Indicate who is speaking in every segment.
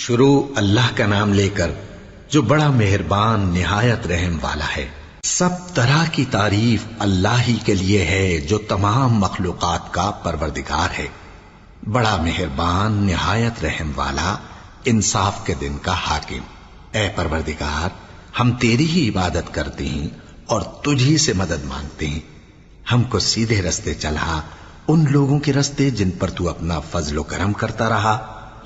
Speaker 1: شروع اللہ کا نام لے کر جو بڑا مہربان نہایت رحم والا ہے۔ سب طرح کی تعریف اللہ ہی کے لیے ہے جو تمام مخلوقات کا پروردگار ہے، بڑا مہربان نہایت رحم والا، انصاف کے دن کا حاکم۔ اے پروردگار، ہم تیری ہی عبادت کرتے ہیں اور تجھی سے مدد مانگتے ہیں۔ ہم کو سیدھے رستے چلا، ان لوگوں کے رستے جن پر تو اپنا فضل و کرم کرتا رہا،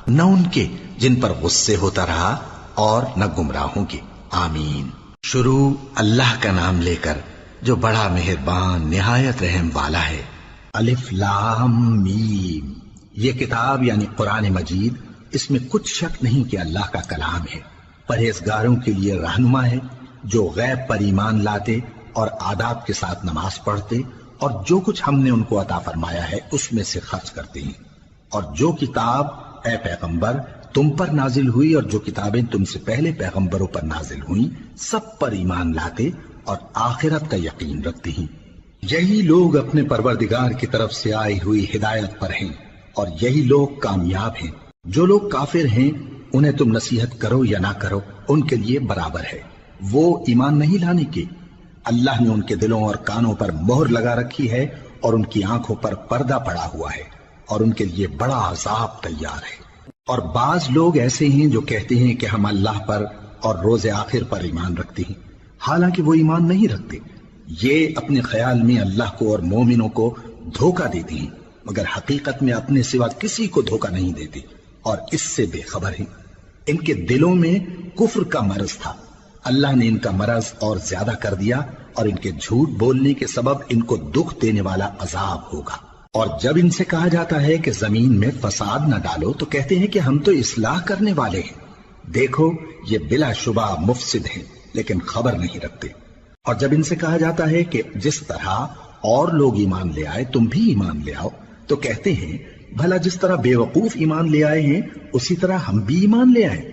Speaker 1: نہ ان کے جن پر غصے ہوتا رہا، اور نہ گمراہوں کے۔ آمین۔ شروع اللہ کا نام لے کر جو بڑا مہربان نہایت رحم والا ہے۔ الف لام میم۔ یہ کتاب یعنی قرآن مجید، اس میں کچھ شک نہیں کہ اللہ کا کلام ہے، پرہیزگاروں کے لیے رہنما ہے جو غیب پر ایمان لاتے اور آداب کے ساتھ نماز پڑھتے اور جو کچھ ہم نے ان کو عطا فرمایا ہے اس میں سے خرچ کرتے ہیں، اور جو کتاب اے پیغمبر تم پر نازل ہوئی اور جو کتابیں تم سے پہلے پیغمبروں پر نازل ہوئیں سب پر ایمان لاتے اور آخرت کا یقین رکھتے ہیں۔ یہی لوگ اپنے پروردگار کی طرف سے آئی ہوئی ہدایت پر ہیں اور یہی لوگ کامیاب ہیں۔ جو لوگ کافر ہیں انہیں تم نصیحت کرو یا نہ کرو ان کے لیے برابر ہے، وہ ایمان نہیں لانے کے۔ اللہ نے ان کے دلوں اور کانوں پر مہر لگا رکھی ہے اور ان کی آنکھوں پر پردہ پڑا ہوا ہے اور ان کے لیے بڑا عذاب تیار ہے۔ اور بعض لوگ ایسے ہیں جو کہتے ہیں کہ ہم اللہ پر اور روز آخر پر ایمان رکھتے ہیں، حالانکہ وہ ایمان نہیں رکھتے۔ یہ اپنے خیال میں اللہ کو اور مومنوں کو دھوکہ دیتے ہیں، مگر حقیقت میں اپنے سوا کسی کو دھوکہ نہیں دیتے اور اس سے بے خبر ہیں۔ ان کے دلوں میں کفر کا مرض تھا، اللہ نے ان کا مرض اور زیادہ کر دیا اور ان کے جھوٹ بولنے کے سبب ان کو دکھ دینے والا عذاب ہوگا۔ اور جب ان سے کہا جاتا ہے کہ زمین میں فساد نہ ڈالو تو کہتے ہیں کہ ہم تو اصلاح کرنے والے ہیں۔ دیکھو یہ بلا شبہ مفسد ہیں لیکن خبر نہیں رکھتے۔ اور جب ان سے کہا جاتا ہے کہ جس طرح اور لوگ ایمان لے آئے تم بھی ایمان لے آؤ تو کہتے ہیں بھلا جس طرح بے وقوف ایمان لے آئے ہیں اسی طرح ہم بھی ایمان لے آئے۔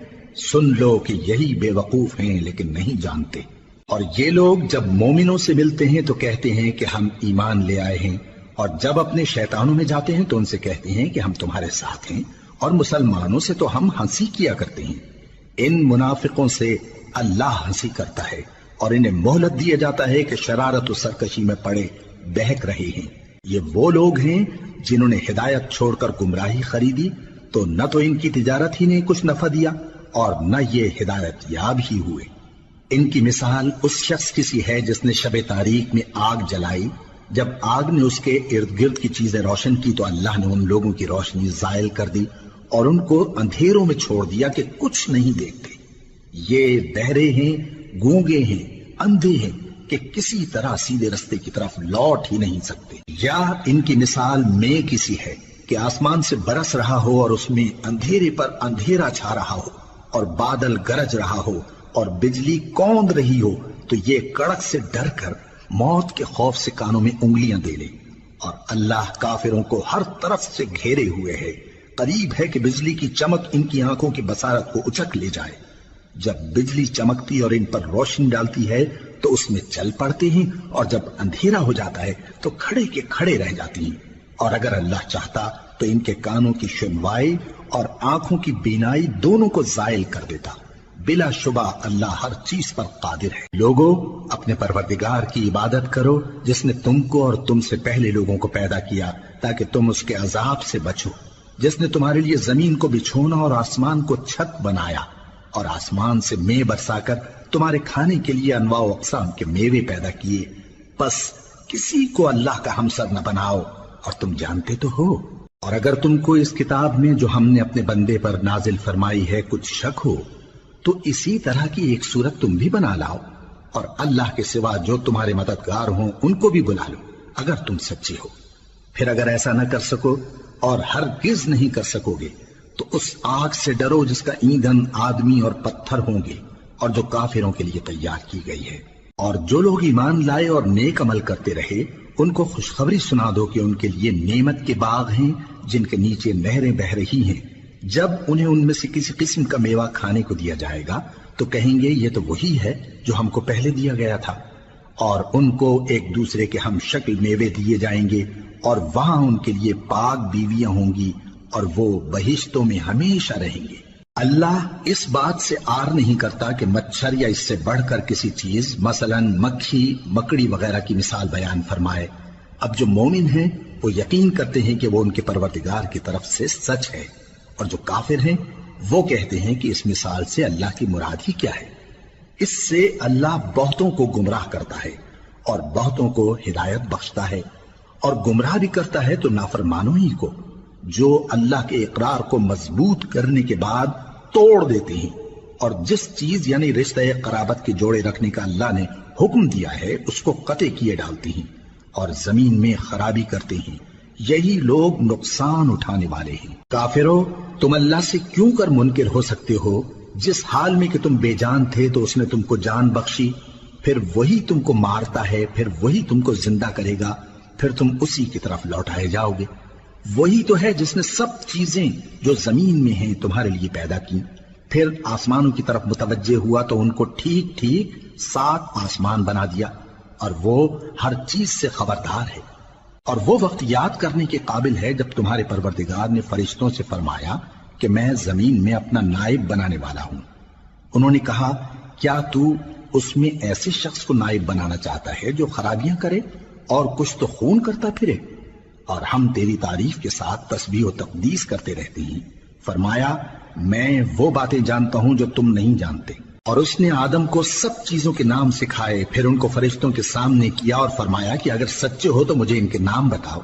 Speaker 1: سن لو کہ یہی بے وقوف ہیں لیکن نہیں جانتے۔ اور یہ لوگ جب مومنوں سے ملتے ہیں تو کہتے ہیں کہ ہم ایمان لے آئے ہیں، اور جب اپنے شیطانوں میں جاتے ہیں تو ان سے کہتے ہیں کہ ہم تمہارے ساتھ ہیں، اور مسلمانوں سے تو ہم ہنسی کیا کرتے ہیں۔ ان منافقوں سے اللہ ہنسی کرتا ہے اور انہیں مہلت دیا جاتا ہے کہ شرارت و سرکشی میں پڑے بہک رہے ہیں۔ یہ وہ لوگ ہیں جنہوں نے ہدایت چھوڑ کر گمراہی خریدی، تو نہ تو ان کی تجارت ہی نے کچھ نفع دیا اور نہ یہ ہدایت یاب ہی ہوئے۔ ان کی مثال اس شخص کی سی ہے جس نے شب تاریک میں آگ جلائی، جب آگ نے اس کے ارد گرد کی چیزیں روشن کی تو اللہ نے ان لوگوں کی روشنی زائل کر دی اور ان کو اندھیروں میں چھوڑ دیا کہ کچھ نہیں دیکھتے۔ یہ بہرے ہیں، گونگے ہیں، اندھے ہیں کہ کسی طرح سیدھے رستے کی طرف لوٹ ہی نہیں سکتے۔ یا ان کی مثال میں کسی ہے کہ آسمان سے برس رہا ہو اور اس میں اندھیرے پر اندھیرا چھا رہا ہو اور بادل گرج رہا ہو اور بجلی کوند رہی ہو تو یہ کڑک سے ڈر کر موت کے خوف سے کانوں میں انگلیاں دے لے۔ اور اللہ کافروں کو ہر طرف سے گھیرے ہوئے ہے، قریب ہے کہ بجلی کی چمک ان کی آنکھوں کی بصارت کو اچک لے جائے۔ جب بجلی چمکتی اور ان پر روشنی ڈالتی ہے تو اس میں چل پڑتے ہیں، اور جب اندھیرا ہو جاتا ہے تو کھڑے کے کھڑے رہ جاتی ہیں۔ اور اگر اللہ چاہتا تو ان کے کانوں کی سنوائی اور آنکھوں کی بینائی دونوں کو زائل کر دیتا۔ بلا شبہ اللہ ہر چیز پر قادر ہے۔ لوگوں اپنے پروردگار کی عبادت کرو جس نے تم کو اور تم سے پہلے لوگوں کو پیدا کیا تاکہ تم اس کے عذاب سے بچو، جس نے تمہارے لیے زمین کو بچھونا اور آسمان کو چھت بنایا اور آسمان سے مے برسا کر تمہارے کھانے کے لیے انواع و اقسام کے میوے پیدا کیے۔ بس کسی کو اللہ کا ہمسر نہ بناؤ اور تم جانتے تو ہو۔ اور اگر تم کو اس کتاب میں جو ہم نے اپنے بندے پر نازل فرمائی ہے کچھ شک ہو تو اسی طرح کی ایک صورت تم بھی بنا لاؤ، اور اللہ کے سوا جو تمہارے مددگار ہوں ان کو بھی بلا لو اگر تم سچے ہو۔ پھر اگر ایسا نہ کر سکو اور ہرگز نہیں کر سکو گے تو اس آگ سے ڈرو جس کا ایندھن آدمی اور پتھر ہوں گے اور جو کافروں کے لیے تیار کی گئی ہے۔ اور جو لوگ ایمان لائے اور نیک عمل کرتے رہے ان کو خوشخبری سنا دو کہ ان کے لیے نعمت کے باغ ہیں جن کے نیچے نہریں بہہ رہی ہیں۔ جب انہیں ان میں سے کسی قسم کا میوہ کھانے کو دیا جائے گا تو کہیں گے یہ تو وہی ہے جو ہم کو پہلے دیا گیا تھا، اور ان کو ایک دوسرے کے ہم شکل میوے دیے جائیں گے اور وہاں ان کے لیے پاک بیویاں ہوں گی اور وہ بہشتوں میں ہمیشہ رہیں گے۔ اللہ اس بات سے آر نہیں کرتا کہ مچھر یا اس سے بڑھ کر کسی چیز مثلاً مکھی مکڑی وغیرہ کی مثال بیان فرمائے۔ اب جو مومن ہیں وہ یقین کرتے ہیں کہ وہ ان کے پروردگار کی طرف سے سچ ہے، اور جو کافر ہیں وہ کہتے ہیں کہ اس مثال سے اللہ کی مراد ہی کیا ہے۔ اس سے اللہ بہتوں کو گمراہ کرتا ہے اور بہتوں کو ہدایت بخشتا ہے، اور گمراہ بھی کرتا ہے تو نافرمانوں ہی کو، جو اللہ کے اقرار کو مضبوط کرنے کے بعد توڑ دیتے ہیں، اور جس چیز یعنی رشتہ قرابت کے جوڑے رکھنے کا اللہ نے حکم دیا ہے اس کو قطع کیے ڈالتے ہیں اور زمین میں خرابی کرتے ہیں۔ یہی لوگ نقصان اٹھانے والے ہیں۔ کافرو، تم اللہ سے کیوں کر منکر ہو سکتے ہو؟ جس حال میں کہ تم بے جان تھے تو اس نے تم کو جان بخشی، پھر وہی تم کو مارتا ہے، پھر وہی تم کو زندہ کرے گا، پھر تم اسی کی طرف لوٹائے جاؤ گے۔ وہی تو ہے جس نے سب چیزیں جو زمین میں ہیں تمہارے لیے پیدا کی، پھر آسمانوں کی طرف متوجہ ہوا تو ان کو ٹھیک ٹھیک 7 آسمان بنا دیا، اور وہ ہر چیز سے خبردار ہے۔ اور وہ وقت یاد کرنے کے قابل ہے جب تمہارے پروردگار نے فرشتوں سے فرمایا کہ میں زمین میں اپنا نائب بنانے والا ہوں۔ انہوں نے کہا، کیا تو اس میں ایسے شخص کو نائب بنانا چاہتا ہے جو خرابیاں کرے اور کچھ تو خون کرتا پھرے؟ اور ہم تیری تعریف کے ساتھ تسبیح و تقدیس کرتے رہتے ہیں۔ فرمایا، میں وہ باتیں جانتا ہوں جو تم نہیں جانتے۔ اور اس نے آدم کو سب چیزوں کے نام سکھائے، پھر ان کو فرشتوں کے سامنے کیا اور فرمایا کہ اگر سچے ہو تو مجھے ان کے نام بتاؤ۔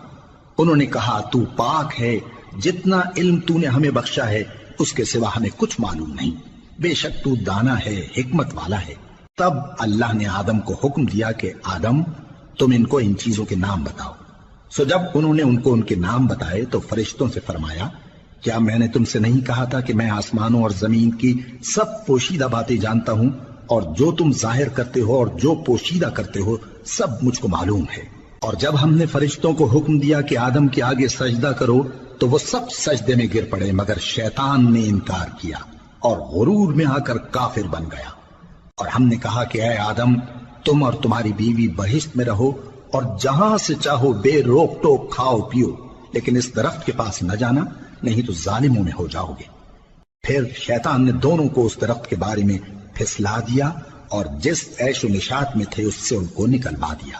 Speaker 1: انہوں نے کہا، تو پاک ہے، جتنا علم تو نے ہمیں بخشا ہے اس کے سوا ہمیں کچھ معلوم نہیں، بے شک تو دانا ہے، حکمت والا ہے۔ تب اللہ نے آدم کو حکم دیا کہ آدم، تم ان کو ان چیزوں کے نام بتاؤ۔ سو جب انہوں نے ان کو ان کے نام بتائے تو فرشتوں سے فرمایا، کیا میں نے تم سے نہیں کہا تھا کہ میں آسمانوں اور زمین کی سب پوشیدہ باتیں جانتا ہوں، اور جو تم ظاہر کرتے ہو اور جو پوشیدہ کرتے ہو سب مجھ کو معلوم ہے۔ اور جب ہم نے فرشتوں کو حکم دیا کہ آدم کے آگے سجدہ کرو تو وہ سب سجدے میں گر پڑے، مگر شیطان نے انکار کیا اور غرور میں آ کر کافر بن گیا۔ اور ہم نے کہا کہ اے آدم، تم اور تمہاری بیوی بہشت میں رہو اور جہاں سے چاہو بے روک ٹوک کھاؤ پیو، لیکن اس درخت کے پاس نہ جانا، نہیں تو ظالموں میں ہو جاؤ گے۔ پھر شیطان نے دونوں کو اس درخت کے بارے میں پھسلا دیا اور جس عیش و نشاط میں تھے اس سے ان کو نکلوا دیا۔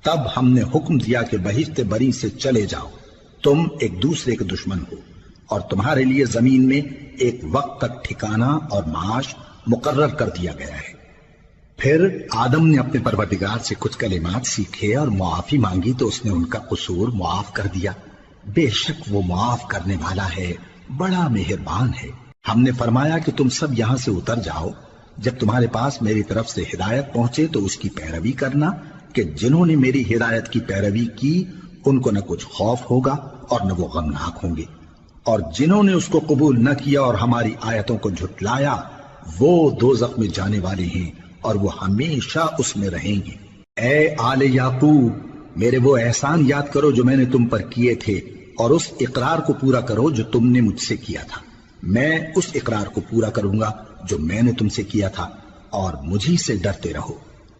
Speaker 1: تب ہم نے حکم دیا کہ بہشت بری سے چلے جاؤ، تم ایک دوسرے کے دشمن ہو، اور تمہارے لیے زمین میں ایک وقت تک ٹھکانہ اور معاش مقرر کر دیا گیا ہے۔ پھر آدم نے اپنے پروردگار سے کچھ کلمات سیکھے اور معافی مانگی تو اس نے ان کا قصور معاف کر دیا۔ بے شک وہ معاف کرنے والا ہے، بڑا مہربان ہے۔ ہم نے فرمایا کہ تم سب یہاں سے اتر جاؤ، جب تمہارے پاس میری طرف سے ہدایت پہنچے تو اس کی پیروی کرنا، کہ جنہوں نے میری ہدایت کی پیروی کی ان کو نہ کچھ خوف ہوگا اور نہ وہ غمناک ہوں گے، اور جنہوں نے اس کو قبول نہ کیا اور ہماری آیتوں کو جھٹلایا وہ دوزخ میں جانے والے ہیں اور وہ ہمیشہ اس میں رہیں گے۔ اے آل یعقوب، میرے وہ احسان یاد کرو جو میں نے تم پر کیے تھے، اور اس اقرار کو پورا کرو جو تم نے مجھ سے کیا تھا۔ میں اس اقرار کو پورا کروں گا جو میں نے تم سے کیا تھا، اور مجھی سے ڈرتے رہو۔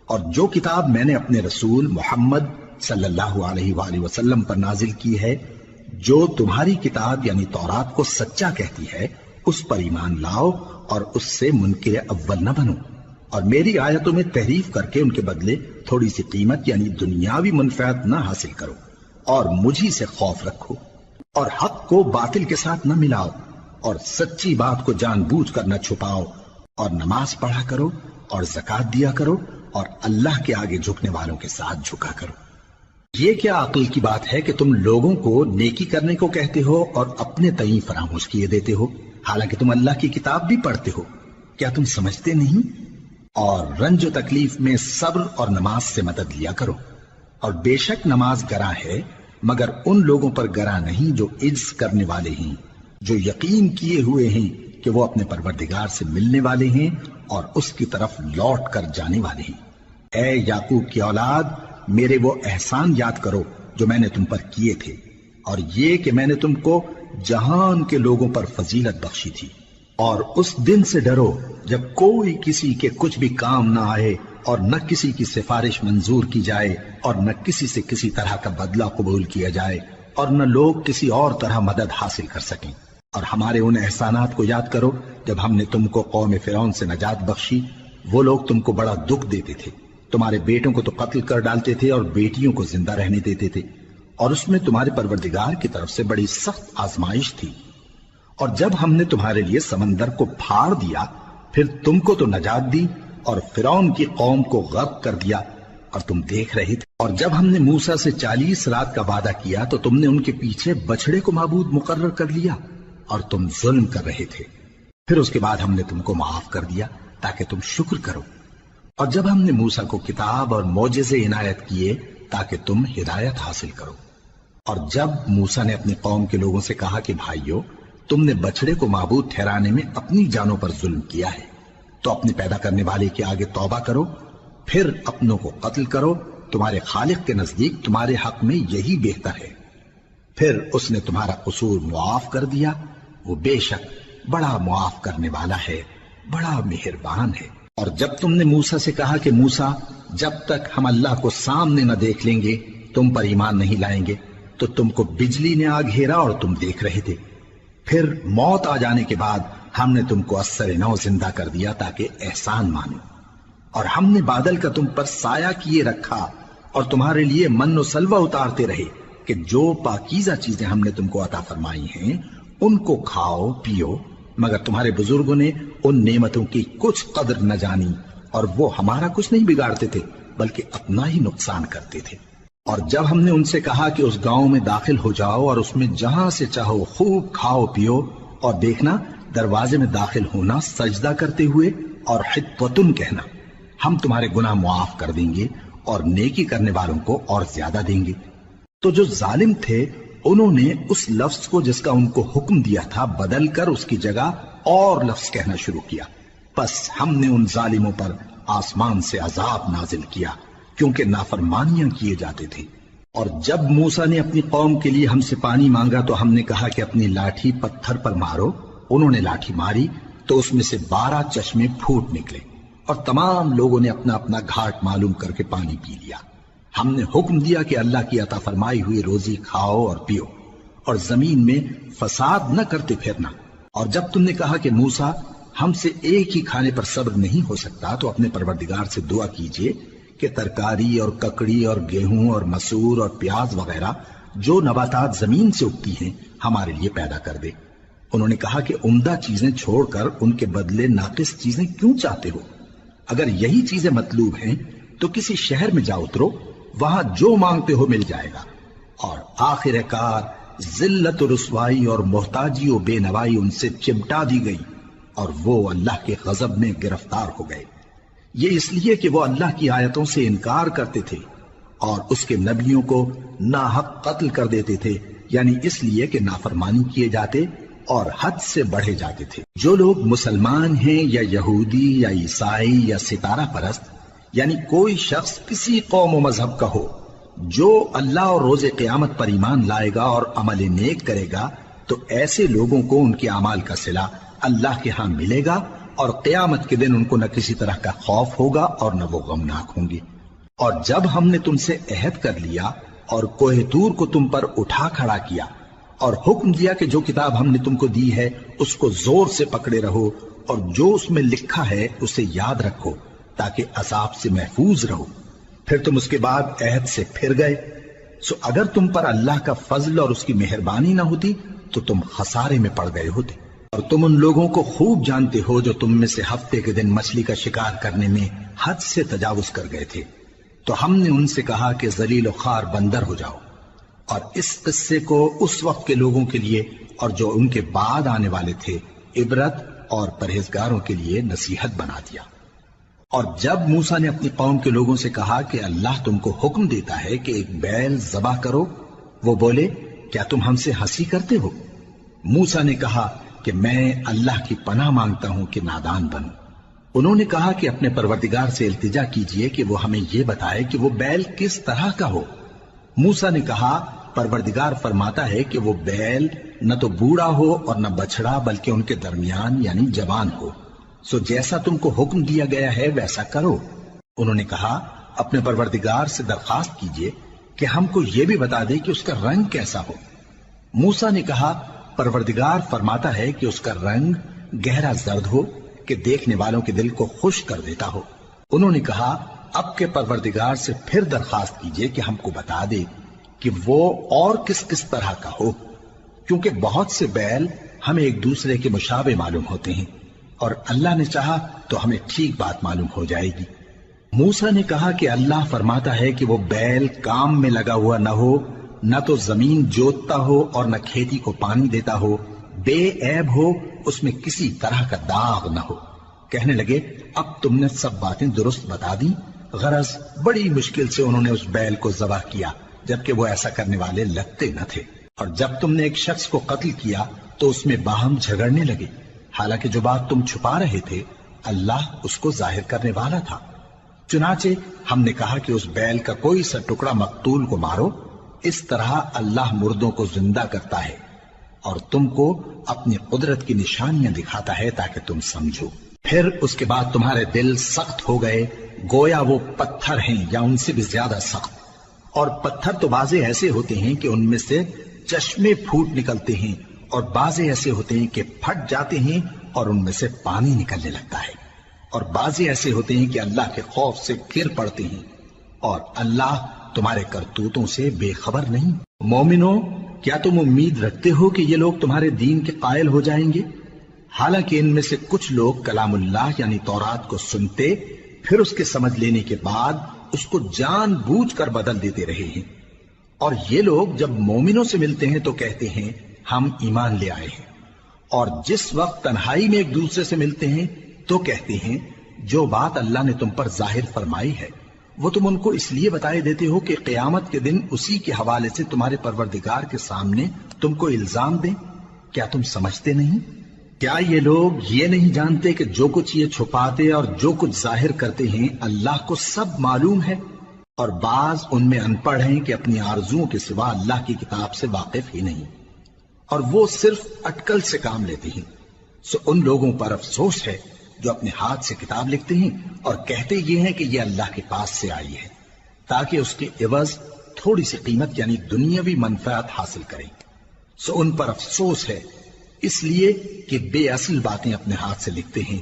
Speaker 1: اور جو کتاب میں نے اپنے رسول محمد صلی اللہ علیہ وآلہ وسلم پر نازل کی ہے، جو تمہاری کتاب یعنی تورات کو سچا کہتی ہے، اس پر ایمان لاؤ اور اس سے منکر اول نہ بنو، اور میری آیتوں میں تحریف کر کے ان کے بدلے تھوڑی سی قیمت یعنی دنیاوی منفعت نہ حاصل کرو، اور مجھی سے خوف رکھو، اور حق کو باطل کے ساتھ نہ ملاؤ، اور سچی بات کو جان بوجھ کر نہ چھپاؤ، اور نماز پڑھا کرو اور زکوٰۃ دیا کرو، اور اللہ کے آگے جھکنے والوں کے ساتھ جھکا کرو۔ یہ کیا عقل کی بات ہے کہ تم لوگوں کو نیکی کرنے کو کہتے ہو اور اپنے تئیں فراموش کیے دیتے ہو، حالانکہ تم اللہ کی کتاب بھی پڑھتے ہو؟ کیا تم سمجھتے نہیں؟ اور رنج و تکلیف میں صبر اور نماز سے مدد لیا کرو، اور بے شک نماز گراں ہے، مگر ان لوگوں پر گراں نہیں جو عجز کرنے والے ہیں، جو یقین کیے ہوئے ہیں کہ وہ اپنے پروردگار سے ملنے والے ہیں اور اس کی طرف لوٹ کر جانے والے ہیں۔ اے یعقوب کی اولاد، میرے وہ احسان یاد کرو جو میں نے تم پر کیے تھے، اور یہ کہ میں نے تم کو جہان کے لوگوں پر فضیلت بخشی تھی۔ اور اس دن سے ڈرو جب کوئی کسی کے کچھ بھی کام نہ آئے، اور نہ کسی کی سفارش منظور کی جائے، اور نہ کسی سے کسی طرح کا بدلہ قبول کیا جائے، اور نہ لوگ کسی اور طرح مدد حاصل کر سکیں۔ اور ہمارے ان احسانات کو یاد کرو جب ہم نے تم کو قوم فرعون سے نجات بخشی۔ وہ لوگ تم کو بڑا دکھ دیتے تھے، تمہارے بیٹوں کو تو قتل کر ڈالتے تھے اور بیٹیوں کو زندہ رہنے دیتے تھے، اور اس میں تمہارے پروردگار کی طرف سے بڑی سخت آزمائش تھی۔ اور جب ہم نے تمہارے لیے سمندر کو پھاڑ دیا، پھر تم کو تو نجات دی اور فرعون کی قوم کو غرق کر دیا، اور تم دیکھ رہے تھے۔ اور جب ہم نے موسیٰ سے 40 رات کا وعدہ کیا تو تم نے ان کے پیچھے بچڑے کو معبود مقرر کر لیا اور تم ظلم کر رہے تھے۔ پھر اس کے بعد ہم نے تم کو معاف کر دیا تاکہ تم شکر کرو۔ اور جب ہم نے موسیٰ کو کتاب اور معجزے عنایت کیے تاکہ تم ہدایت حاصل کرو۔ اور جب موسیٰ نے اپنی قوم کے لوگوں سے کہا کہ بھائیو، تم نے بچڑے کو معبود ٹھہرانے میں اپنی جانوں پر ظلم کیا ہے، تو اپنے پیدا کرنے والے کے آگے توبہ کرو، پھر اپنوں کو قتل کرو، تمہارے خالق کے نزدیک تمہارے حق میں یہی بہتر ہے۔ پھر اس نے تمہارا قصور معاف کر دیا، وہ بے شک بڑا معاف کرنے والا ہے، بڑا مہربان ہے۔ اور جب تم نے موسیٰ سے کہا کہ موسیٰ، جب تک ہم اللہ کو سامنے نہ دیکھ لیں گے تم پر ایمان نہیں لائیں گے، تو تم کو بجلی نے آ گھیرا اور تم دیکھ رہے تھے۔ پھر موت آ جانے کے بعد ہم نے تم کو اثر نو زندہ کر دیا تاکہ احسان مانو۔ اور ہم نے بادل کا تم پر سایہ کیے رکھا اور تمہارے لیے من و سلوہ اتارتے رہے کہ جو پاکیزہ چیزیں ہم نے تم کو عطا فرمائی ہیں ان کو کھاؤ پیو، مگر تمہارے بزرگوں نے ان نعمتوں کی کچھ قدر نہ جانی، اور وہ ہمارا کچھ نہیں بگاڑتے تھے بلکہ اپنا ہی نقصان کرتے تھے۔ اور جب ہم نے ان سے کہا کہ اس گاؤں میں داخل ہو جاؤ اور اس میں جہاں سے چاہو خوب کھاؤ پیو، اور دیکھنا دروازے میں داخل ہونا سجدہ کرتے ہوئے اور حطوتن کہنا، ہم تمہارے گناہ معاف کر دیں گے اور نیکی کرنے والوں کو اور زیادہ دیں گے۔ تو جو ظالم تھے انہوں نے اس لفظ کو جس کا ان کو حکم دیا تھا بدل کر اس کی جگہ اور لفظ کہنا شروع کیا، پس ہم نے ان ظالموں پر آسمان سے عذاب نازل کیا کیونکہ نافرمانیاں کیے جاتے تھے۔ اور جب موسیٰ نے اپنی قوم کے لیے ہم سے پانی مانگا تو ہم نے کہا کہ اپنی لاٹھی پتھر پر مارو۔ انہوں نے لاٹھی ماری تو اس میں سے 12 چشمے پھوٹ نکلے، اور تمام لوگوں نے اپنا اپنا گھاٹ معلوم کر کے پانی پی لیا۔ ہم نے حکم دیا کہ اللہ کی عطا فرمائی ہوئی روزی کھاؤ اور پیو، اور زمین میں فساد نہ کرتے پھرنا۔ اور جب تم نے کہا کہ موسیٰ، ہم سے ایک ہی کھانے پر صبر نہیں ہو سکتا، تو اپنے پروردگار سے دعا کیجئے کہ ترکاری اور ککڑی اور گیہوں اور مسور اور پیاز وغیرہ جو نباتات زمین سے اگتی ہیں ہمارے لیے پیدا کر دے۔ انہوں نے کہا کہ عمدہ چیزیں چھوڑ کر ان کے بدلے ناقص چیزیں کیوں چاہتے ہو؟ اگر یہی چیزیں مطلوب ہیں تو کسی شہر میں جا اترو، وہاں جو مانگتے ہو مل جائے گا۔ اور آخر کار ذلت و رسوائی اور محتاجی و بے نوائی ان سے چمٹا دی گئی، اور وہ اللہ کے غضب میں گرفتار ہو گئے۔ یہ اس لیے کہ وہ اللہ کی آیتوں سے انکار کرتے تھے اور اس کے نبیوں کو ناحق قتل کر دیتے تھے، یعنی اس لیے کہ نافرمانی کیے جاتے اور حد سے بڑھے جاتے تھے۔ جو لوگ مسلمان ہیں یا یہودی یا عیسائی یا ستارہ پرست، یعنی کوئی شخص کسی قوم و مذہب کا ہو، جو اللہ اور روز قیامت پر ایمان لائے گا اور عمل نیک کرے گا، تو ایسے لوگوں کو ان کے اعمال کا صلہ اللہ کے ہاں ملے گا، اور قیامت کے دن ان کو نہ کسی طرح کا خوف ہوگا اور نہ وہ غمناک ہوں گے۔ اور جب ہم نے تم سے عہد کر لیا اور کوہ طور کو تم پر اٹھا کھڑا کیا اور حکم دیا کہ جو کتاب ہم نے تم کو دی ہے اس کو زور سے پکڑے رہو، اور جو اس میں لکھا ہے اسے یاد رکھو تاکہ عذاب سے محفوظ رہو، پھر تم اس کے بعد عہد سے پھر گئے، سو اگر تم پر اللہ کا فضل اور اس کی مہربانی نہ ہوتی تو تم خسارے میں پڑ گئے ہوتے۔ اور تم ان لوگوں کو خوب جانتے ہو جو تم میں سے ہفتے کے دن مچھلی کا شکار کرنے میں حد سے تجاوز کر گئے تھے، تو ہم نے ان سے کہا کہ ذلیل و خوار بندر ہو جاؤ، اور اس قصے کو اس وقت کے لوگوں کے لیے اور جو ان کے بعد آنے والے تھے عبرت اور پرہیزگاروں کے لیے نصیحت بنا دیا۔ اور جب موسیٰ نے اپنی قوم کے لوگوں سے کہا کہ اللہ تم کو حکم دیتا ہے کہ ایک بیل ذبح کرو، وہ بولے کیا تم ہم سے ہنسی کرتے ہو؟ موسیٰ نے کہا کہ میں اللہ کی پناہ مانگتا ہوں کہ نادان بنوں۔ انہوں نے کہا کہ اپنے پروردگار سے التجا کیجئے کہ وہ ہمیں یہ بتائے کہ وہ بیل کس طرح کا ہو۔ موسیٰ نے کہا پروردگار فرماتا ہے کہ وہ بیل نہ تو بوڑھا ہو اور نہ بچڑا بلکہ ان کے درمیان یعنی جوان ہو، سو جیسا تم کو حکم دیا گیا ہے ویسا کرو۔ انہوں نے کہا اپنے پروردگار سے درخواست کیجئے کہ ہم کو یہ بھی بتا دے کہ اس کا رنگ کیسا ہو۔ موسیٰ نے کہا پروردگار فرماتا ہے کہ اس کا رنگ گہرا زرد ہو کہ دیکھنے والوں کے دل کو خوش کر دیتا ہو۔ انہوں نے کہا اب کے پروردگار سے پھر درخواست کیجئے کہ ہم کو بتا دے کہ وہ اور کس کس طرح کا ہو، کیونکہ بہت سے بیل ہمیں ایک دوسرے کے مشابہ معلوم ہوتے ہیں، اور اللہ نے چاہا تو ہمیں ٹھیک بات معلوم ہو جائے گی۔ موسیٰ نے کہا کہ اللہ فرماتا ہے کہ وہ بیل کام میں لگا ہوا نہ ہو، نہ تو زمین جوتتا ہو اور نہ کھیتی کو پانی دیتا ہو، بے عیب ہو، اس میں کسی طرح کا داغ نہ ہو۔ کہنے لگے اب تم نے سب باتیں درست بتا دی۔ غرض بڑی مشکل سے انہوں نے اس بیل کو ذبح کیا، جبکہ وہ ایسا کرنے والے لگتے نہ تھے۔ اور جب تم نے ایک شخص کو قتل کیا تو اس میں باہم جھگڑنے لگے، حالانکہ جو بات تم چھپا رہے تھے اللہ اس کو ظاہر کرنے والا تھا۔ چنانچہ ہم نے کہا کہ اس بیل کا کوئی سا ٹکڑا مقتول کو مارو، اس طرح اللہ مردوں کو زندہ کرتا ہے اور تم کو اپنی قدرت کی نشانیاں دکھاتا ہے تاکہ تم سمجھو۔ پھر اس کے بعد تمہارے دل سخت ہو گئے، گویا وہ پتھر ہیں یا ان سے بھی زیادہ سخت۔ اور پتھر تو بعضے ایسے ہوتے ہیں کہ ان میں سے چشمے پھوٹ نکلتے ہیں، اور بعضے ایسے ہوتے ہیں کہ پھٹ جاتے ہیں اور ان میں سے پانی نکلنے لگتا ہے، اور بعضے ایسے ہوتے ہیں کہ اللہ کے خوف سے گر پڑتے ہیں، اور اللہ تمہارے کرتوتوں سے بے خبر نہیں۔ مومنو، کیا تم امید رکھتے ہو کہ یہ لوگ تمہارے دین کے قائل ہو جائیں گے؟ حالانکہ ان میں سے کچھ لوگ کلام اللہ یعنی تورات کو سنتے، پھر اس کے سمجھ لینے کے بعد اس کو جان بوجھ کر بدل دیتے رہے ہیں۔ اور یہ لوگ جب مومنوں سے ملتے ہیں تو کہتے ہیں ہم ایمان لے آئے ہیں، اور جس وقت تنہائی میں ایک دوسرے سے ملتے ہیں تو کہتے ہیں جو بات اللہ نے تم پر ظاہر فرمائی ہے وہ تم ان کو اس لیے بتائے دیتے ہو کہ قیامت کے دن اسی کے حوالے سے تمہارے پروردگار کے سامنے تم کو الزام دیں۔ کیا تم سمجھتے نہیں؟ کیا یہ لوگ یہ نہیں جانتے کہ جو کچھ یہ چھپاتے اور جو کچھ ظاہر کرتے ہیں اللہ کو سب معلوم ہے؟ اور بعض ان میں ان پڑھ ہیں کہ اپنی آرزوؤں کے سوا اللہ کی کتاب سے واقف ہی نہیں، اور وہ صرف اٹکل سے کام لیتے ہیں۔ سو ان لوگوں پر افسوس ہے جو اپنے ہاتھ سے کتاب لکھتے ہیں اور کہتے یہ ہیں کہ یہ اللہ کے پاس سے آئی ہے، تاکہ اس کے عوض تھوڑی سی قیمت یعنی دنیاوی منفعت حاصل کریں۔ سو ان پر افسوس ہے اس لیے کہ بے اصل باتیں اپنے ہاتھ سے لکھتے ہیں،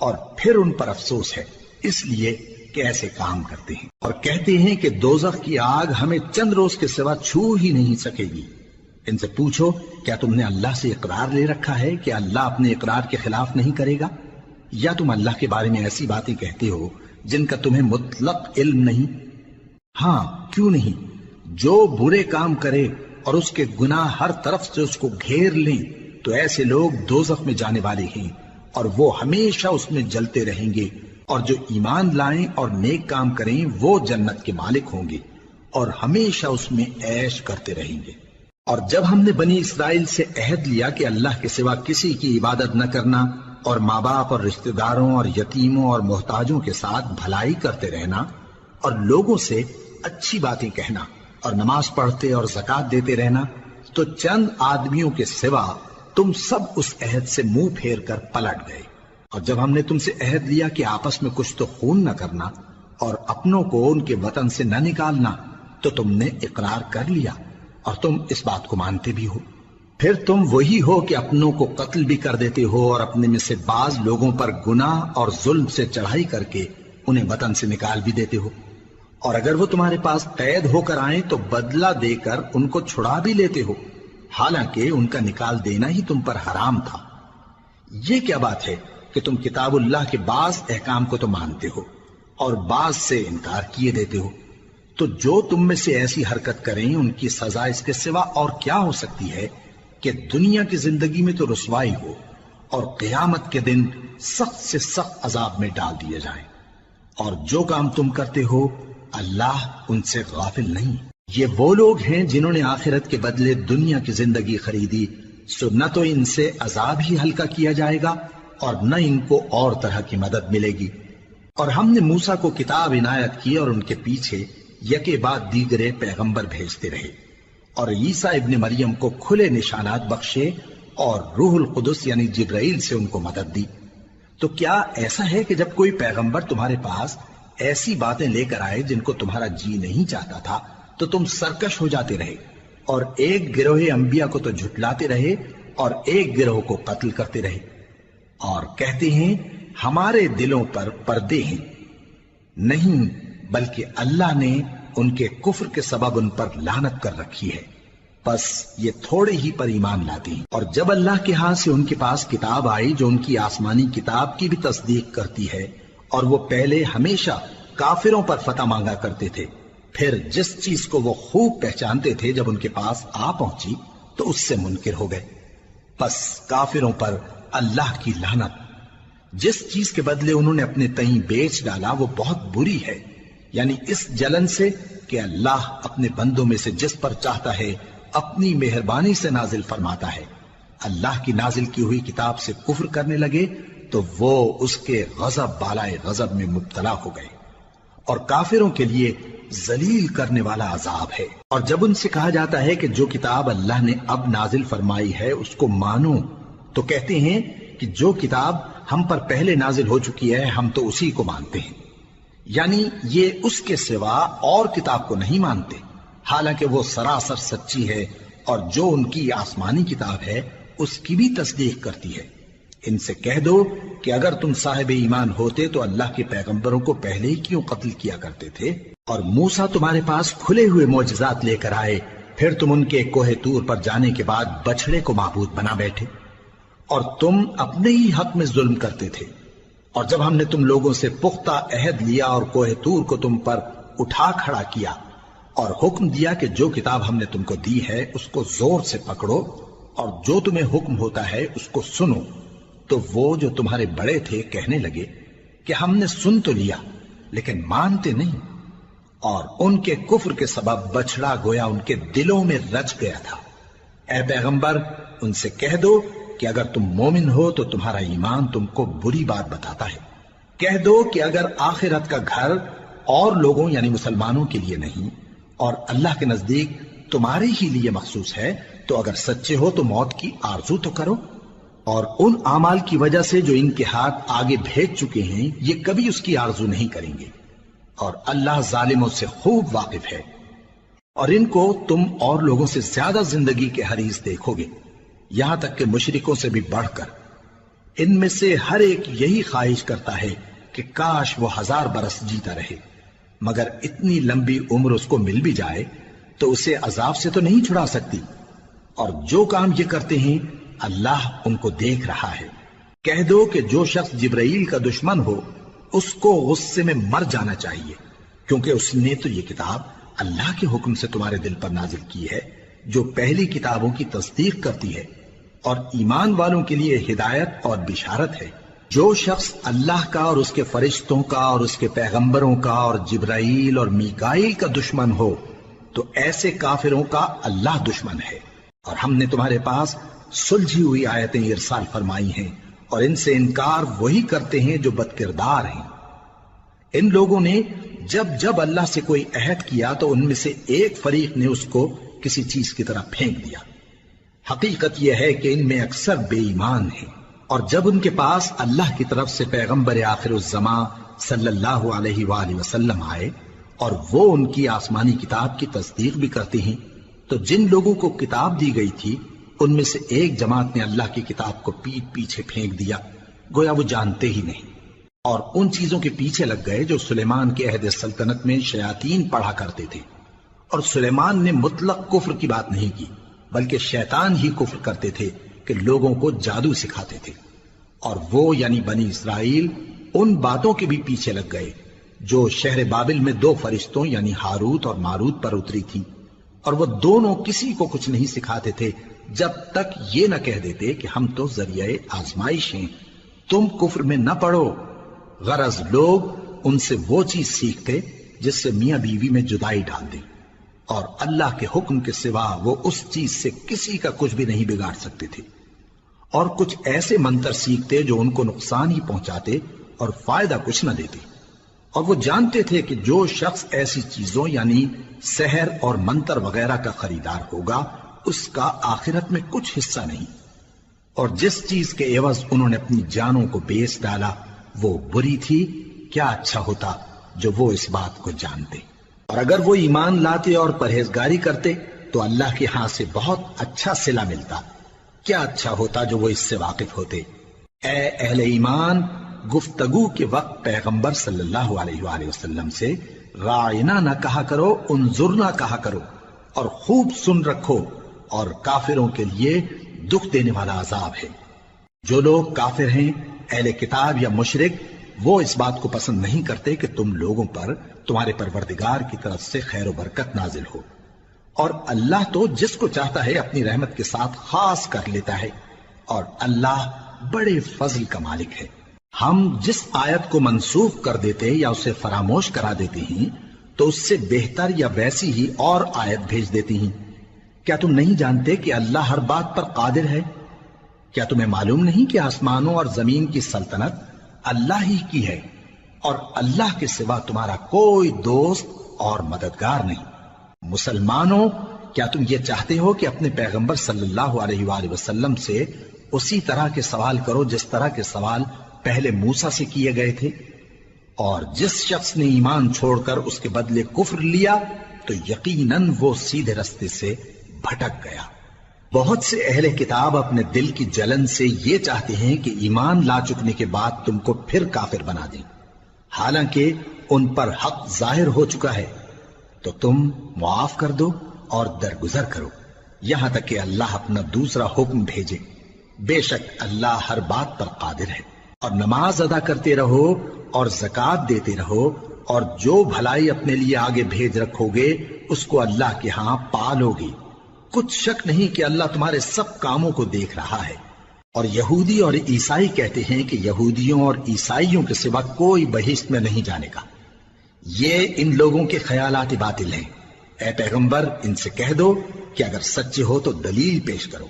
Speaker 1: اور پھر ان پر افسوس ہے اس لیے کہ ایسے کام کرتے ہیں، اور کہتے ہیں کہ دوزخ کی آگ ہمیں چند روز کے سوا چھو ہی نہیں سکے گی۔ ان سے پوچھو کیا تم نے اللہ سے اقرار لے رکھا ہے کہ اللہ اپنے اقرار کے خلاف نہیں کرے گا؟ یا تم اللہ کے بارے میں ایسی باتیں کہتے ہو جن کا تمہیں مطلق علم نہیں؟ ہاں کیوں نہیں، جو برے کام کرے اور اس کے گناہ ہر طرف سے اس کو گھیر لیں تو ایسے لوگ دوزخ میں جانے والے ہیں، اور وہ ہمیشہ اس میں جلتے رہیں گے، اور جو ایمان لائیں اور نیک کام کریں وہ جنت کے مالک ہوں گے اور ہمیشہ اس میں عیش کرتے رہیں گے۔ اور جب ہم نے بنی اسرائیل سے عہد لیا کہ اللہ کے سوا کسی کی عبادت نہ کرنا، اور ماں باپ اور رشتہ داروں اور یتیموں اور محتاجوں کے ساتھ بھلائی کرتے رہنا، اور لوگوں سے اچھی باتیں کہنا، اور نماز پڑھتے اور زکوٰۃ دیتے رہنا، تو چند آدمیوں کے سوا تم سب اس عہد سے منہ پھیر کر پلٹ گئے۔ اور جب ہم نے تم سے عہد لیا کہ آپس میں کچھ تو خون نہ کرنا اور اپنوں کو ان کے وطن سے نہ نکالنا، تو تم نے اقرار کر لیا اور تم اس بات کو مانتے بھی ہو۔ پھر تم وہی ہو کہ اپنوں کو قتل بھی کر دیتے ہو اور اپنے میں سے بعض لوگوں پر گناہ اور ظلم سے چڑھائی کر کے انہیں وطن سے نکال بھی دیتے ہو، اور اگر وہ تمہارے پاس قید ہو کر آئیں تو بدلہ دے کر ان کو چھڑا بھی لیتے ہو، حالانکہ ان کا نکال دینا ہی تم پر حرام تھا۔ یہ کیا بات ہے کہ تم کتاب اللہ کے بعض احکام کو تو مانتے ہو اور بعض سے انکار کیے دیتے ہو؟ تو جو تم میں سے ایسی حرکت کریں ان کی سزا اس کے سوا اور کیا ہو سکتی ہے کہ دنیا کی زندگی میں تو رسوائی ہو اور قیامت کے دن سخت سے سخت عذاب میں ڈال دیے جائیں۔ اور جو کام تم کرتے ہو اللہ ان سے غافل نہیں۔ یہ وہ لوگ ہیں جنہوں نے آخرت کے بدلے دنیا کی زندگی خریدی، سو نہ تو ان سے عذاب ہی ہلکا کیا جائے گا اور نہ ان کو اور طرح کی مدد ملے گی۔ اور ہم نے موسیٰ کو کتاب عنایت کی اور ان کے پیچھے یکے بعد دیگرے پیغمبر بھیجتے رہے، اور عیسیٰ ابن مریم کو کھلے نشانات بخشے اور روح القدس یعنی جبرائیل سے ان کو مدد دی۔ تو کیا ایسا ہے کہ جب کوئی پیغمبر تمہارے پاس ایسی باتیں لے کر آئے جن کو تمہارا جی نہیں چاہتا تھا تو تم سرکش ہو جاتے رہے، اور ایک گروہ انبیاء کو تو جھٹلاتے رہے اور ایک گروہ کو قتل کرتے رہے، اور کہتے ہیں ہمارے دلوں پر پردے ہیں، نہیں بلکہ اللہ نے ان کے کفر کے سبب ان پر لعنت کر رکھی ہے، بس یہ تھوڑے ہی پر ایمان لاتے ہیں۔ اور جب اللہ کے ہاں سے ان کے پاس کتاب آئی جو ان کی آسمانی کتاب کی بھی تصدیق کرتی ہے، اور وہ پہلے ہمیشہ کافروں پر فتح مانگا کرتے تھے، پھر جس چیز کو وہ خوب پہچانتے تھے جب ان کے پاس آ پہنچی تو اس سے منکر ہو گئے، بس کافروں پر اللہ کی لعنت۔ جس چیز کے بدلے انہوں نے اپنے تئیں بیچ ڈالا وہ بہت بری ہے، یعنی اس جلن سے کہ اللہ اپنے بندوں میں سے جس پر چاہتا ہے اپنی مہربانی سے نازل فرماتا ہے۔ اللہ کی نازل کی ہوئی کتاب سے کفر کرنے لگے تو وہ اس کے غضب بالائے غضب میں مبتلا ہو گئے، اور کافروں کے لیے ذلیل کرنے والا عذاب ہے۔ اور جب ان سے کہا جاتا ہے کہ جو کتاب اللہ نے اب نازل فرمائی ہے اس کو مانو، تو کہتے ہیں کہ جو کتاب ہم پر پہلے نازل ہو چکی ہے ہم تو اسی کو مانتے ہیں، یعنی یہ اس کے سوا اور کتاب کو نہیں مانتے، حالانکہ وہ سراسر سچی ہے، اور جو ان کی آسمانی کتاب ہے اس کی بھی تصدیق کرتی ہے۔ ان سے کہہ دو کہ اگر تم صاحب ایمان ہوتے تو اللہ کے پیغمبروں کو پہلے ہی کیوں قتل کیا کرتے تھے؟ اور موسیٰ تمہارے پاس کھلے ہوئے معجزات لے کر آئے، پھر تم ان کے کوہ طور پر جانے کے بعد بچڑے کو معبود بنا بیٹھے، اور تم اپنے ہی حق میں ظلم کرتے تھے۔ اور جب ہم نے تم لوگوں سے پختہ عہد لیا اور کوہ طور کو تم پر اٹھا کھڑا کیا، اور حکم دیا کہ جو کتاب ہم نے تم کو دی ہے اس کو زور سے پکڑو، اور جو تمہیں حکم ہوتا ہے اس کو سنو، تو وہ جو تمہارے بڑے تھے کہنے لگے کہ ہم نے سن تو لیا لیکن مانتے نہیں، اور ان کے کفر کے سبب بچڑا گویا ان کے دلوں میں رچ گیا تھا۔ اے پیغمبر ان سے کہہ دو کہ اگر تم مومن ہو تو تمہارا ایمان تم کو بری بات بتاتا ہے، کہہ دو کہ اگر آخرت کا گھر اور لوگوں یعنی مسلمانوں کے لیے نہیں اور اللہ کے نزدیک تمہارے ہی لیے مخصوص ہے تو اگر سچے ہو تو موت کی آرزو تو کرو، اور ان اعمال کی وجہ سے جو ان کے ہاتھ آگے بھیج چکے ہیں یہ کبھی اس کی آرزو نہیں کریں گے، اور اللہ ظالموں سے خوب واقف ہے۔ اور ان کو تم اور لوگوں سے زیادہ زندگی کے حریص دیکھو گے، یہاں تک کہ مشرکوں سے بھی بڑھ کر۔ ان میں سے ہر ایک یہی خواہش کرتا ہے کہ کاش وہ 1000 برس جیتا رہے، مگر اتنی لمبی عمر اس کو مل بھی جائے تو اسے عذاب سے تو نہیں چھڑا سکتی، اور جو کام یہ کرتے ہیں اللہ ان کو دیکھ رہا ہے۔ کہہ دو کہ جو شخص جبرائیل کا دشمن ہو اس کو غصے میں مر جانا چاہیے، کیونکہ اس نے تو یہ کتاب اللہ کے حکم سے تمہارے دل پر نازل کی ہے جو پہلی کتابوں کی تصدیق کرتی ہے، اور ایمان والوں کے لیے ہدایت اور بشارت ہے۔ جو شخص اللہ کا اور اس کے فرشتوں کا اور اس کے پیغمبروں کا اور جبرائیل اور میکائیل کا دشمن ہو تو ایسے کافروں کا اللہ دشمن ہے۔ اور ہم نے تمہارے پاس سلجھی ہوئی آیتیں ارسال فرمائی ہیں، اور ان سے انکار وہی کرتے ہیں جو بد کردار ہیں۔ ان لوگوں نے جب جب اللہ سے کوئی عہد کیا تو ان میں سے ایک فریق نے اس کو کسی چیز کی طرح پھینک دیا۔ حقیقت یہ ہے کہ ان میں اکثر بے ایمان ہیں، اور جب ان کے پاس اللہ کی طرف سے پیغمبر آخر الزمان صلی اللہ علیہ وآلہ وسلم آئے اور وہ ان کی آسمانی کتاب کی تصدیق بھی کرتے ہیں، تو جن لوگوں کو کتاب دی گئی تھی ان میں سے ایک جماعت نے اللہ کی کتاب کو پیٹ پیچھے پھینک دیا، گویا وہ جانتے ہی نہیں، اور ان چیزوں کے پیچھے لگ گئے جو سلیمان کے عہد سلطنت میں شیاطین پڑھا کرتے تھے۔ اور سلیمان نے مطلق کفر کی بات نہیں کی، بلکہ شیطان ہی کفر کرتے تھے کہ لوگوں کو جادو سکھاتے تھے، اور وہ یعنی بنی اسرائیل ان باتوں کے بھی پیچھے لگ گئے جو شہر بابل میں 2 فرشتوں یعنی ہاروت اور ماروت پر اتری تھی، اور وہ دونوں کسی کو کچھ نہیں سکھاتے تھے جب تک یہ نہ کہہ دیتے کہ ہم تو ذریعہ آزمائش ہیں، تم کفر میں نہ پڑو۔ غرض لوگ ان سے وہ چیز سیکھتے جس سے میاں بیوی میں جدائی ڈال دیں، اور اللہ کے حکم کے سوا وہ اس چیز سے کسی کا کچھ بھی نہیں بگاڑ سکتے تھے، اور کچھ ایسے منتر سیکھتے جو ان کو نقصان ہی پہنچاتے اور فائدہ کچھ نہ دیتے، اور وہ جانتے تھے کہ جو شخص ایسی چیزوں یعنی سحر اور منتر وغیرہ کا خریدار ہوگا اس کا آخرت میں کچھ حصہ نہیں، اور جس چیز کے عوض انہوں نے اپنی جانوں کو بیچ ڈالا وہ بری تھی، کیا اچھا ہوتا جو وہ اس بات کو جانتے۔ اور اگر وہ ایمان لاتے اور پرہیزگاری کرتے تو اللہ کے ہاں سے بہت اچھا صلہ ملتا، کیا اچھا ہوتا جو وہ اس سے واقف ہوتے۔ اے اہل ایمان، گفتگو کے وقت پیغمبر صلی اللہ علیہ وآلہ وسلم سے رائنا نہ کہا کرو، انظرنا کہا کرو، اور خوب سن رکھو، اور کافروں کے لیے دکھ دینے والا عذاب ہے۔ جو لوگ کافر ہیں، اہل کتاب یا مشرک، وہ اس بات کو پسند نہیں کرتے کہ تم لوگوں پر تمہارے پروردگار کی طرف سے خیر و برکت نازل ہو، اور اللہ تو جس کو چاہتا ہے اپنی رحمت کے ساتھ خاص کر لیتا ہے، اور اللہ بڑے فضل کا مالک ہے۔ ہم جس آیت کو منسوخ کر دیتے یا اسے فراموش کرا دیتے ہیں تو اس سے بہتر یا ویسی ہی اور آیت بھیج دیتی ہیں۔ کیا تم نہیں جانتے کہ اللہ ہر بات پر قادر ہے؟ کیا تمہیں معلوم نہیں کہ آسمانوں اور زمین کی سلطنت اللہ ہی کی ہے، اور اللہ کے سوا تمہارا کوئی دوست اور مددگار نہیں؟ مسلمانوں، کیا تم یہ چاہتے ہو کہ اپنے پیغمبر صلی اللہ علیہ وآلہ وسلم سے اسی طرح کے سوال کرو جس طرح کے سوال پہلے موسیٰ سے کیے گئے تھے؟ اور جس شخص نے ایمان چھوڑ کر اس کے بدلے کفر لیا تو یقیناً وہ سیدھے رستے سے بھٹک گیا۔ بہت سے اہل کتاب اپنے دل کی جلن سے یہ چاہتے ہیں کہ ایمان لا چکنے کے بعد تم کو پھر کافر بنا دیں، حالانکہ ان پر حق ظاہر ہو چکا ہے۔ تو تم معاف کر دو اور درگزر کرو یہاں تک کہ اللہ اپنا دوسرا حکم بھیجے۔ بے شک اللہ ہر بات پر قادر ہے۔ اور نماز ادا کرتے رہو اور زکوٰۃ دیتے رہو، اور جو بھلائی اپنے لیے آگے بھیج رکھو گے اس کو اللہ کے ہاں پالو گے۔ کچھ شک نہیں کہ اللہ تمہارے سب کاموں کو دیکھ رہا ہے۔ اور یہودی اور عیسائی کہتے ہیں کہ یہودیوں اور عیسائیوں کے سوا کوئی بہشت میں نہیں جانے کا۔ یہ ان لوگوں کے خیالات باطل ہیں۔ اے پیغمبر، ان سے کہہ دو کہ اگر سچے ہو تو دلیل پیش کرو۔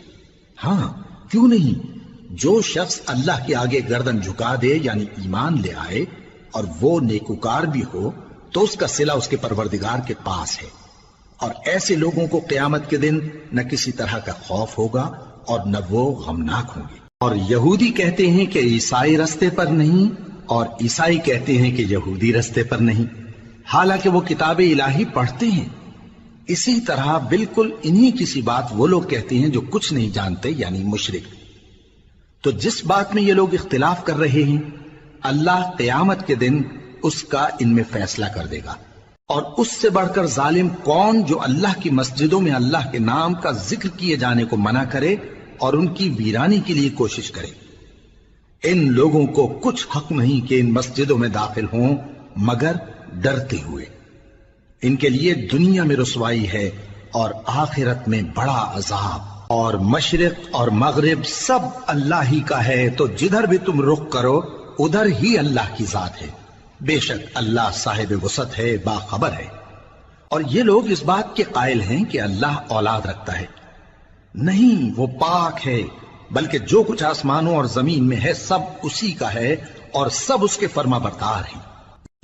Speaker 1: ہاں، کیوں نہیں؟ جو شخص اللہ کے آگے گردن جھکا دے، یعنی ایمان لے آئے، اور وہ نیکوکار بھی ہو، تو اس کا صلہ اس کے پروردگار کے پاس ہے۔ اور ایسے لوگوں کو قیامت کے دن نہ کسی طرح کا خوف ہوگا اور نہ وہ غمناک ہوں گے۔ اور یہودی کہتے ہیں کہ عیسائی رستے پر نہیں، اور عیسائی کہتے ہیں کہ یہودی رستے پر نہیں، حالانکہ وہ کتاب الہی پڑھتے ہیں۔ اسی طرح بالکل انہی کسی بات وہ لوگ کہتے ہیں جو کچھ نہیں جانتے، یعنی مشرک۔ تو جس بات میں یہ لوگ اختلاف کر رہے ہیں، اللہ قیامت کے دن اس کا ان میں فیصلہ کر دے گا۔ اور اس سے بڑھ کر ظالم کون جو اللہ کی مسجدوں میں اللہ کے نام کا ذکر کیے جانے کو منع کرے اور ان کی ویرانی کے لیے کوشش کرے۔ ان لوگوں کو کچھ حق نہیں کہ ان مسجدوں میں داخل ہوں مگر ڈرتے ہوئے۔ ان کے لیے دنیا میں رسوائی ہے اور آخرت میں بڑا عذاب۔ اور مشرق اور مغرب سب اللہ ہی کا ہے، تو جدھر بھی تم رخ کرو ادھر ہی اللہ کی ذات ہے۔ بے شک اللہ صاحب وسعت ہے، باخبر ہے۔ اور یہ لوگ اس بات کے قائل ہیں کہ اللہ اولاد رکھتا ہے۔ نہیں، وہ پاک ہے، بلکہ جو کچھ آسمانوں اور زمین میں ہے سب اسی کا ہے، اور سب اس کے فرما بردار ہیں۔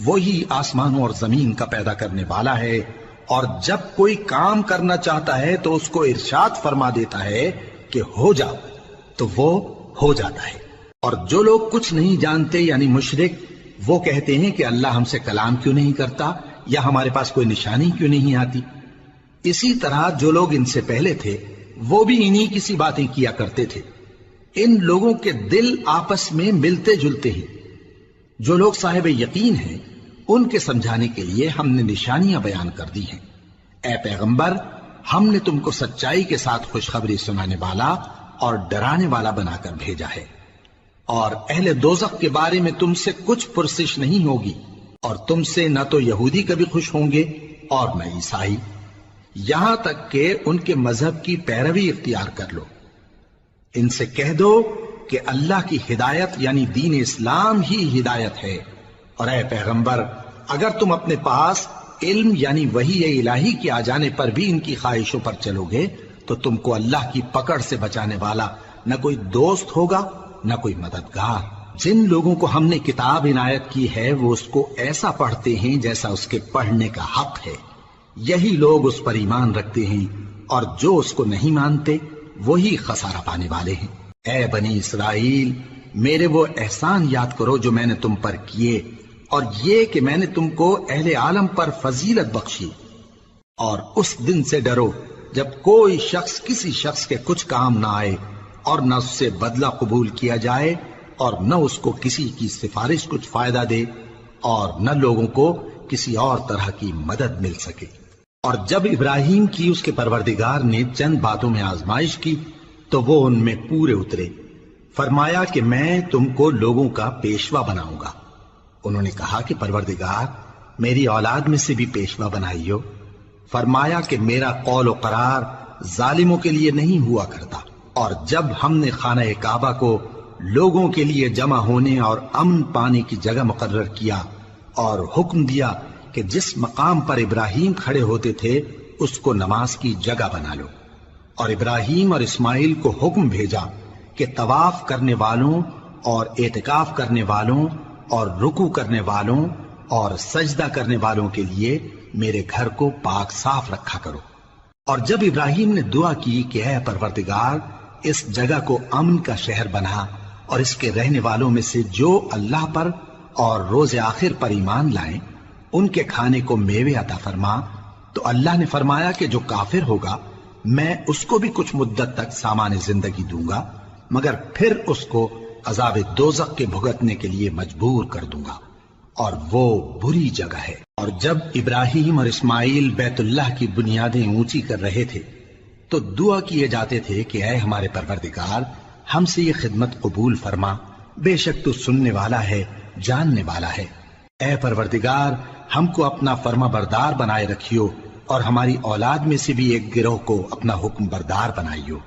Speaker 1: وہی آسمانوں اور زمین کا پیدا کرنے والا ہے، اور جب کوئی کام کرنا چاہتا ہے تو اس کو ارشاد فرما دیتا ہے کہ ہو جا، تو وہ ہو جاتا ہے۔ اور جو لوگ کچھ نہیں جانتے، یعنی مشرک، وہ کہتے ہیں کہ اللہ ہم سے کلام کیوں نہیں کرتا، یا ہمارے پاس کوئی نشانی کیوں نہیں آتی۔ اسی طرح جو لوگ ان سے پہلے تھے وہ بھی انہی کسی باتیں کیا کرتے تھے۔ ان لوگوں کے دل آپس میں ملتے جلتے ہیں۔ جو لوگ صاحب یقین ہیں ان کے سمجھانے کے لیے ہم نے نشانیاں بیان کر دی ہیں۔ اے پیغمبر، ہم نے تم کو سچائی کے ساتھ خوشخبری سنانے والا اور ڈرانے والا بنا کر بھیجا ہے۔ اور اہل دوزخ کے بارے میں تم سے کچھ پرسش نہیں ہوگی، اور تم سے نہ تو یہودی کبھی خوش ہوں گے اور نہ عیسائی، یہاں تک کہ ان کے مذہب کی پیروی اختیار کر لو۔ ان سے کہہ دو کہ اللہ کی ہدایت یعنی دین اسلام ہی ہدایت ہے۔ اور اے پیغمبر، اگر تم اپنے پاس علم یعنی وحی الہی کے آ جانے پر بھی ان کی خواہشوں پر چلو گے تو تم کو اللہ کی پکڑ سے بچانے والا نہ کوئی دوست ہوگا نہ کوئی مددگار۔ جن لوگوں کو ہم نے کتاب عنایت کی ہے وہ اس کو ایسا پڑھتے ہیں جیسا اس کے پڑھنے کا حق ہے، یہی لوگ اس پر ایمان رکھتے ہیں، اور جو اس کو نہیں مانتے وہی خسارہ پانے والے ہیں۔ اے بنی اسرائیل، میرے وہ احسان یاد کرو جو میں نے تم پر کیے، اور یہ کہ میں نے تم کو اہل عالم پر فضیلت بخشی۔ اور اس دن سے ڈرو جب کوئی شخص کسی شخص کے کچھ کام نہ آئے، اور نہ اس سے بدلہ قبول کیا جائے، اور نہ اس کو کسی کی سفارش کچھ فائدہ دے، اور نہ لوگوں کو کسی اور طرح کی مدد مل سکے۔ اور جب ابراہیم کی اس کے پروردگار نے چند باتوں میں آزمائش کی تو وہ ان میں پورے اترے۔ فرمایا کہ میں تم کو لوگوں کا پیشوا بناؤں گا۔ انہوں نے کہا کہ پروردگار میری اولاد میں سے بھی پیشوا بنائیو۔ فرمایا کہ میرا قول و قرار ظالموں کے لیے نہیں ہوا کرتا۔ اور جب ہم نے خانہ کعبہ کو لوگوں کے لیے جمع ہونے اور امن پانے کی جگہ مقرر کیا اور حکم دیا کہ جس مقام پر ابراہیم کھڑے ہوتے تھے اس کو نماز کی جگہ بنا لو، اور ابراہیم اور اسماعیل کو حکم بھیجا کہ طواف کرنے والوں اور اعتکاف کرنے والوں اور رکوع کرنے والوں اور سجدہ کرنے والوں کے لیے میرے گھر کو پاک صاف رکھا کرو۔ اور جب ابراہیم نے دعا کی کہ اے پروردگار اس جگہ کو امن کا شہر بنا، اور اس کے رہنے والوں میں سے جو اللہ پر اور روز آخر پر ایمان لائیں ان کے کھانے کو میوے عطا فرما، تو اللہ نے فرمایا کہ جو کافر ہوگا میں اس کو بھی کچھ مدت تک سامان زندگی دوں گا، مگر پھر اس کو عذاب دوزخ کے بھگتنے کے لیے مجبور کر دوں گا، اور وہ بری جگہ ہے۔ اور جب ابراہیم اور اسماعیل بیت اللہ کی بنیادیں اونچی کر رہے تھے تو دعا کیے جاتے تھے کہ اے ہمارے پروردگار ہم سے یہ خدمت قبول فرما، بے شک تو سننے والا ہے، جاننے والا ہے۔ اے پروردگار ہم کو اپنا فرما بردار بنائے رکھیو، اور ہماری اولاد میں سے بھی ایک گروہ کو اپنا حکم بردار بنائیو،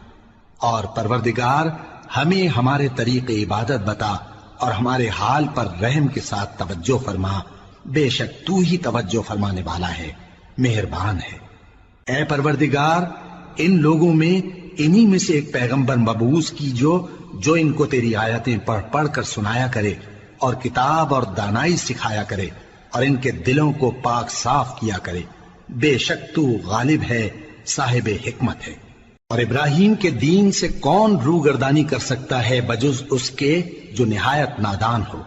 Speaker 1: اور پروردگار ہمیں ہمارے طریق عبادت بتا اور ہمارے حال پر رحم کے ساتھ توجہ فرما، بے شک تو ہی توجہ فرمانے والا ہے، مہربان ہے۔ اے پروردگار ان لوگوں میں انہی میں سے ایک پیغمبر مبعوث کی جو ان کو تیری آیتیں پڑھ پڑھ کر سنایا کرے اور کتاب اور دانائی سکھایا کرے اور ان کے دلوں کو پاک صاف کیا کرے، بے شک تو غالب ہے، صاحب حکمت ہے۔ اور ابراہیم کے دین سے کون روگردانی کر سکتا ہے بجز اس کے جو نہایت نادان ہو،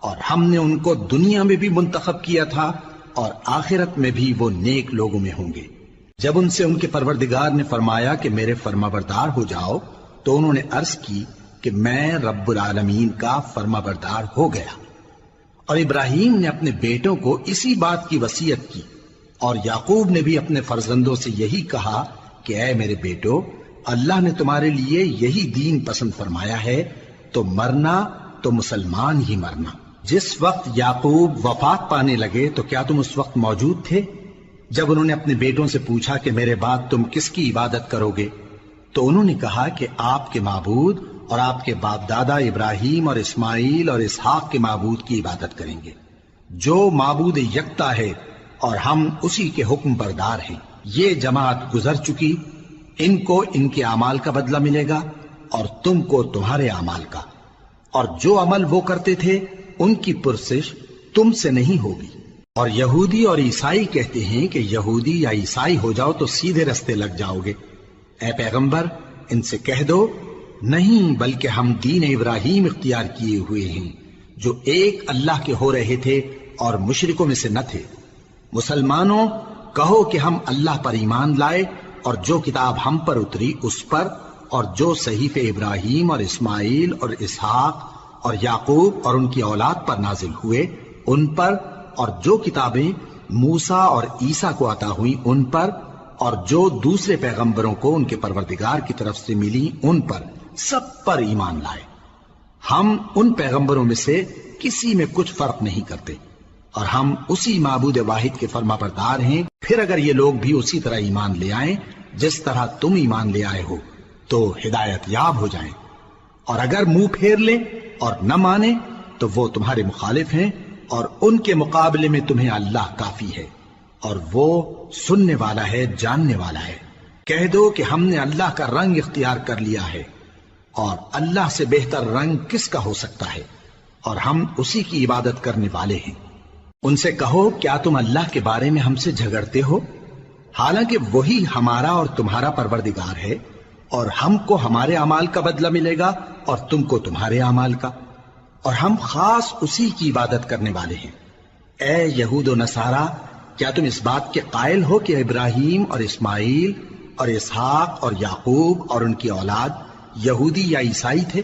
Speaker 1: اور ہم نے ان کو دنیا میں بھی منتخب کیا تھا اور آخرت میں بھی وہ نیک لوگوں میں ہوں گے۔ جب ان سے ان کے پروردگار نے فرمایا کہ میرے فرمانبردار ہو جاؤ تو انہوں نے عرض کی کہ میں رب العالمین کا فرمانبردار ہو گیا۔ اور ابراہیم نے اپنے بیٹوں کو اسی بات کی وصیت کی، اور یعقوب نے بھی اپنے فرزندوں سے یہی کہا کہ اے میرے بیٹو، اللہ نے تمہارے لیے یہی دین پسند فرمایا ہے، تو مرنا تو مسلمان ہی مرنا۔ جس وقت یعقوب وفات پانے لگے تو کیا تم اس وقت موجود تھے جب انہوں نے اپنے بیٹوں سے پوچھا کہ میرے بعد تم کس کی عبادت کرو گے؟ تو انہوں نے کہا کہ آپ کے معبود اور آپ کے باپ دادا ابراہیم اور اسماعیل اور اسحاق کے معبود کی عبادت کریں گے، جو معبود یکتا ہے اور ہم اسی کے حکم بردار ہیں۔ یہ جماعت گزر چکی، ان کو ان کے اعمال کا بدلہ ملے گا اور تم کو تمہارے اعمال کا، اور جو عمل وہ کرتے تھے ان کی پرسش تم سے نہیں ہوگی۔ اور یہودی اور عیسائی کہتے ہیں کہ یہودی یا عیسائی ہو جاؤ تو سیدھے رستے لگ جاؤ گے۔ اے پیغمبر ان سے کہہ دو نہیں، بلکہ ہم دین ابراہیم اختیار کیے ہوئے ہیں جو ایک اللہ کے ہو رہے تھے اور مشرکوں میں سے نہ تھے۔ مسلمانوں کہو کہ ہم اللہ پر ایمان لائے اور جو کتاب ہم پر اتری اس پر، اور جو صحیفے ابراہیم اور اسماعیل اور اسحاق اور یعقوب اور ان کی اولاد پر نازل ہوئے ان پر، اور جو کتابیں موسیٰ اور عیسیٰ کو عطا ہوئی ان پر، اور جو دوسرے پیغمبروں کو ان کے پروردگار کی طرف سے ملی ان پر، سب پر ایمان لائے۔ ہم ان پیغمبروں میں سے کسی میں کچھ فرق نہیں کرتے، اور ہم اسی معبود واحد کے فرما بردار ہیں۔ پھر اگر یہ لوگ بھی اسی طرح ایمان لے آئیں جس طرح تم ایمان لے آئے ہو تو ہدایت یاب ہو جائیں، اور اگر منہ پھیر لیں اور نہ مانیں تو وہ تمہارے مخالف ہیں، اور ان کے مقابلے میں تمہیں اللہ کافی ہے، اور وہ سننے والا ہے، جاننے والا ہے۔ کہہ دو کہ ہم نے اللہ کا رنگ اختیار کر لیا ہے، اور اللہ سے بہتر رنگ کس کا ہو سکتا ہے، اور ہم اسی کی عبادت کرنے والے ہیں۔ ان سے کہو کیا تم اللہ کے بارے میں ہم سے جھگڑتے ہو، حالانکہ وہی ہمارا اور تمہارا پروردگار ہے، اور ہم کو ہمارے اعمال کا بدلہ ملے گا اور تم کو تمہارے اعمال کا، اور ہم خاص اسی کی عبادت کرنے والے ہیں۔ اے یہود و نصارا، کیا تم اس بات کے قائل ہو کہ ابراہیم اور اسماعیل اور اسحاق اور یعقوب اور ان کی اولاد یہودی یا عیسائی تھے؟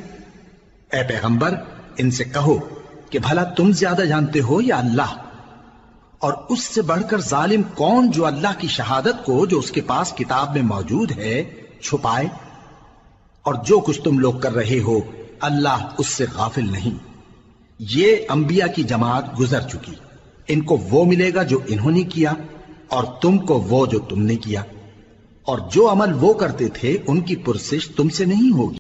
Speaker 1: اے پیغمبر ان سے کہو کہ بھلا تم زیادہ جانتے ہو یا اللہ؟ اور اس سے بڑھ کر ظالم کون جو اللہ کی شہادت کو جو اس کے پاس کتاب میں موجود ہے چھپائے؟ اور جو کچھ تم لوگ کر رہے ہو اللہ اس سے غافل نہیں۔ یہ انبیاء کی جماعت گزر چکی، ان کو وہ ملے گا جو انہوں نے کیا اور تم کو وہ جو تم نے کیا، اور جو عمل وہ کرتے تھے ان کی پرسش تم سے نہیں ہوگی۔